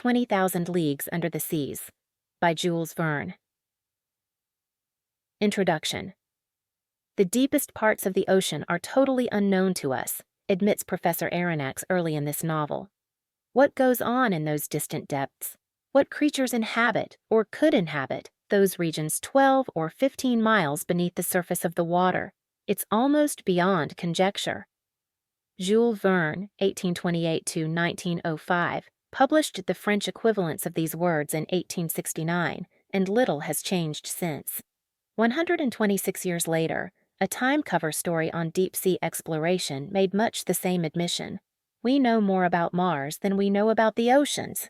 20,000 Leagues Under the Seas by Jules Verne. Introduction. The deepest parts of the ocean are totally unknown to us, admits Professor Aronnax early in this novel. What goes on in those distant depths? What creatures inhabit, or could inhabit, those regions 12 or 15 miles beneath the surface of the water? It's almost beyond conjecture. Jules Verne, 1828 to 1905, published the French equivalents of these words in 1869, and little has changed since. 126 years later, a time cover story on deep-sea exploration made much the same admission. We know more about Mars than we know about the oceans.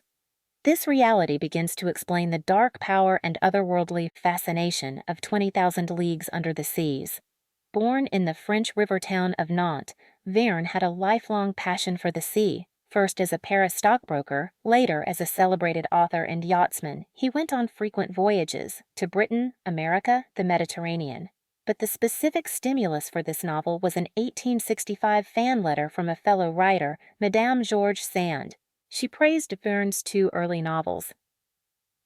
This reality begins to explain the dark power and otherworldly fascination of 20,000 Leagues Under the Seas. Born in the French river town of Nantes, Verne had a lifelong passion for the sea. First as a Paris stockbroker, later as a celebrated author and yachtsman, he went on frequent voyages to Britain, America, the Mediterranean. But the specific stimulus for this novel was an 1865 fan letter from a fellow writer, Madame George Sand. She praised Verne's two early novels,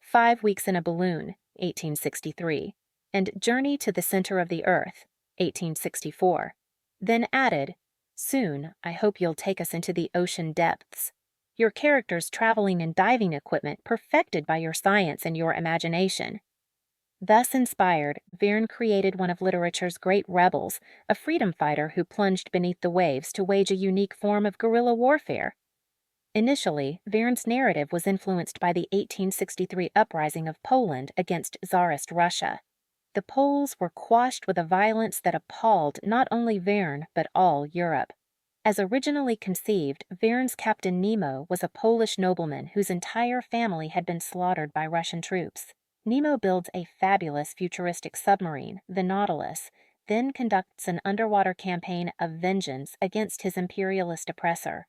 5 Weeks in a Balloon, 1863, and Journey to the Center of the Earth, 1864, then added, "Soon, I hope you'll take us into the ocean depths. Your characters traveling in diving equipment perfected by your science and your imagination." Thus inspired, Verne created one of literature's great rebels, a freedom fighter who plunged beneath the waves to wage a unique form of guerrilla warfare. Initially, Verne's narrative was influenced by the 1863 uprising of Poland against Tsarist Russia. The Poles were quashed with a violence that appalled not only Verne but all Europe. As originally conceived, Verne's Captain Nemo was a Polish nobleman whose entire family had been slaughtered by Russian troops. Nemo builds a fabulous futuristic submarine, the Nautilus, then conducts an underwater campaign of vengeance against his imperialist oppressor.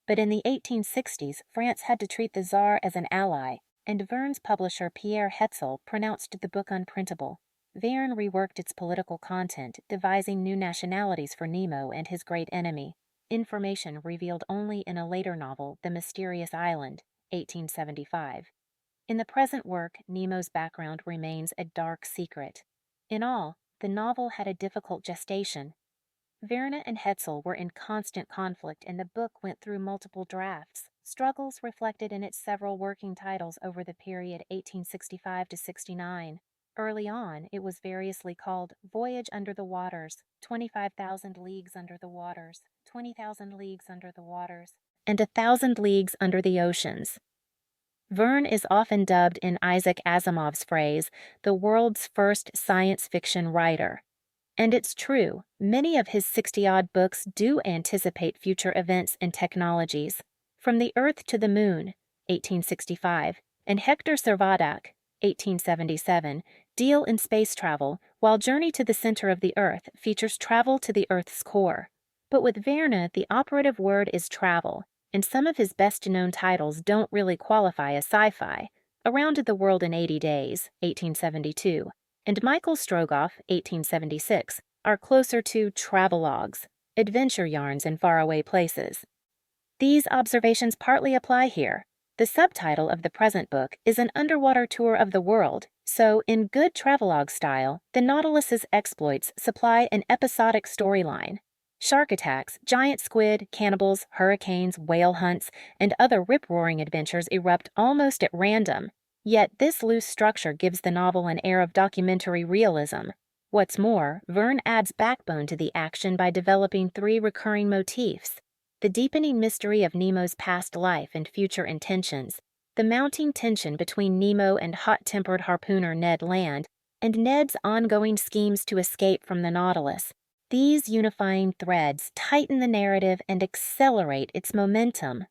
But in the 1860s, France had to treat the Tsar as an ally, and Verne's publisher Pierre Aronnax pronounced the book unprintable. Verne reworked its political content, devising new nationalities for Nemo and his great enemy, information revealed only in a later novel, The Mysterious Island, 1875. In the present work, Nemo's background remains a dark secret. In all, the novel had a difficult gestation. Verne and Hetzel were in constant conflict, and the book went through multiple drafts, struggles reflected in its several working titles over the period 1865 to 69. Early on, it was variously called Voyage Under the Waters, 25,000 Leagues Under the Waters, 20,000 Leagues Under the Waters, and 1,000 Leagues Under the Oceans. Verne is often dubbed, in Isaac Asimov's phrase, the world's first science fiction writer. And it's true, many of his 60-odd books do anticipate future events and technologies. From the Earth to the Moon, 1865, and Hector Servadac, 1877, deal in space travel, while Journey to the Center of the Earth features travel to the Earth's core. But with Verne, the operative word is travel, and some of his best-known titles don't really qualify as sci-fi. Around the World in 80 Days, 1872, and Michael Strogoff, 1876, are closer to travelogues, adventure yarns in faraway places. These observations partly apply here. The subtitle of the present book is an underwater tour of the world, so in good travelogue style, the Nautilus's exploits supply an episodic storyline. Shark attacks, giant squid, cannibals, hurricanes, whale hunts, and other rip-roaring adventures erupt almost at random. Yet this loose structure gives the novel an air of documentary realism. What's more, Verne adds backbone to the action by developing 3 recurring motifs: the deepening mystery of Nemo's past life and future intentions, the mounting tension between Nemo and hot-tempered harpooner Ned Land, and Ned's ongoing schemes to escape from the Nautilus. These unifying threads tighten the narrative and accelerate its momentum.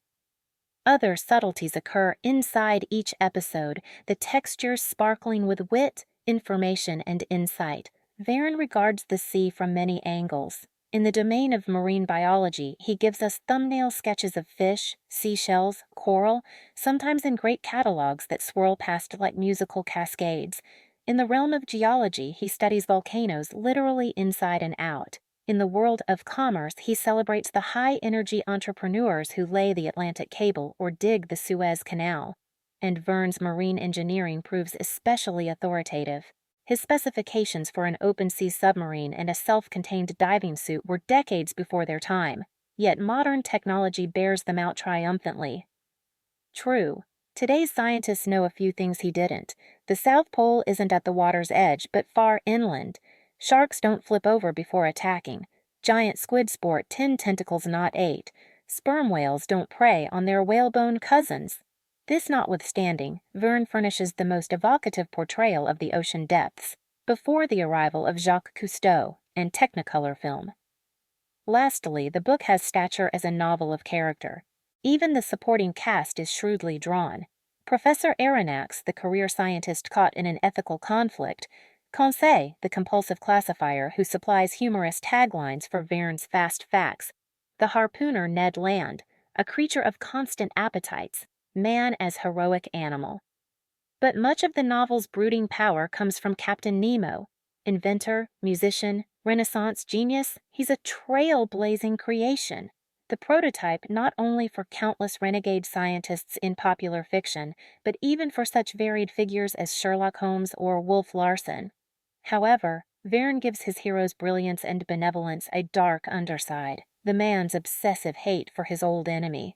Other subtleties occur inside each episode, the textures sparkling with wit, information, and insight. Verne regards the sea from many angles. In the domain of marine biology, he gives us thumbnail sketches of fish, seashells, coral, sometimes in great catalogues that swirl past like musical cascades. In the realm of geology, he studies volcanoes literally inside and out. In the world of commerce, he celebrates the high-energy entrepreneurs who lay the Atlantic cable or dig the Suez Canal. And Verne's marine engineering proves especially authoritative. His specifications for an open-sea submarine and a self-contained diving suit were decades before their time, yet modern technology bears them out triumphantly. True, today's scientists know a few things he didn't. The South Pole isn't at the water's edge, but far inland. Sharks don't flip over before attacking. Giant squid sport 10 tentacles, not 8. Sperm whales don't prey on their whalebone cousins. This notwithstanding, Verne furnishes the most evocative portrayal of the ocean depths, before the arrival of Jacques Cousteau and Technicolor film. Lastly, the book has stature as a novel of character. Even the supporting cast is shrewdly drawn. Professor Aronnax, the career scientist caught in an ethical conflict, Conseil, the compulsive classifier who supplies humorous taglines for Verne's fast facts, the harpooner Ned Land, a creature of constant appetites, man as heroic animal. But much of the novel's brooding power comes from Captain Nemo. Inventor, musician, Renaissance genius, he's a trailblazing creation. The prototype not only for countless renegade scientists in popular fiction, but even for such varied figures as Sherlock Holmes or Wolf Larsen. However, Verne gives his hero's brilliance and benevolence a dark underside, the man's obsessive hate for his old enemy.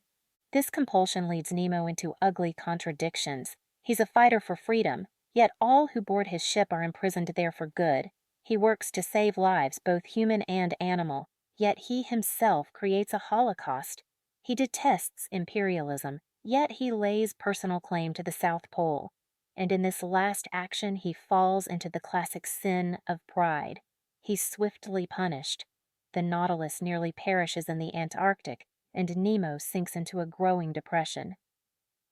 This compulsion leads Nemo into ugly contradictions. He's a fighter for freedom, yet all who board his ship are imprisoned there for good. He works to save lives, both human and animal, yet he himself creates a holocaust. He detests imperialism, yet he lays personal claim to the South Pole. And in this last action he falls into the classic sin of pride. He's swiftly punished. The Nautilus nearly perishes in the Antarctic, and Nemo sinks into a growing depression.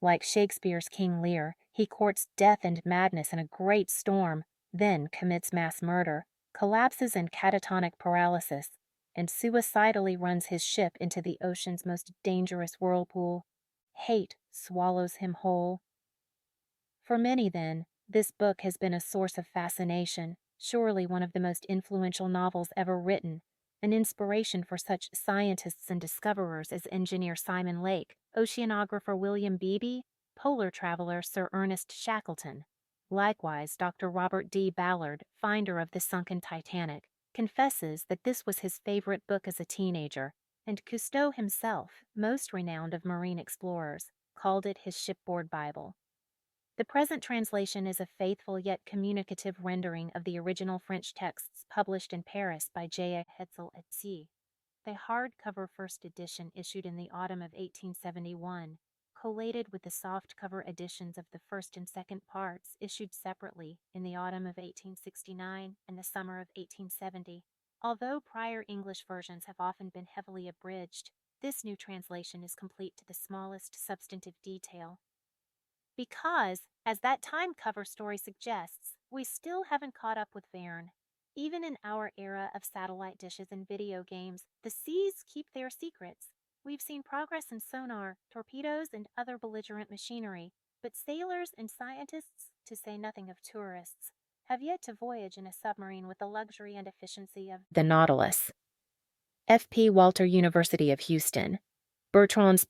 Like Shakespeare's King Lear, he courts death and madness in a great storm, then commits mass murder, collapses in catatonic paralysis, and suicidally runs his ship into the ocean's most dangerous whirlpool. Hate swallows him whole. For many, then, this book has been a source of fascination, surely one of the most influential novels ever written, an inspiration for such scientists and discoverers as engineer Simon Lake, oceanographer William Beebe, polar traveler Sir Ernest Shackleton. Likewise, Dr. Robert D. Ballard, finder of the sunken Titanic, confesses that this was his favorite book as a teenager, and Cousteau himself, most renowned of marine explorers, called it his shipboard Bible. The present translation is a faithful yet communicative rendering of the original French texts published in Paris by J. Hetzel et Cie. The hardcover first edition issued in the autumn of 1871, collated with the softcover editions of the first and second parts issued separately in the autumn of 1869 and the summer of 1870. Although prior English versions have often been heavily abridged, this new translation is complete to the smallest substantive detail. Because, as that time cover story suggests, we still haven't caught up with Verne. Even in our era of satellite dishes and video games, the seas keep their secrets. We've seen progress in sonar, torpedoes, and other belligerent machinery, but sailors and scientists, to say nothing of tourists, have yet to voyage in a submarine with the luxury and efficiency of the Nautilus. F. P. Walter University of Houston. Bertrand's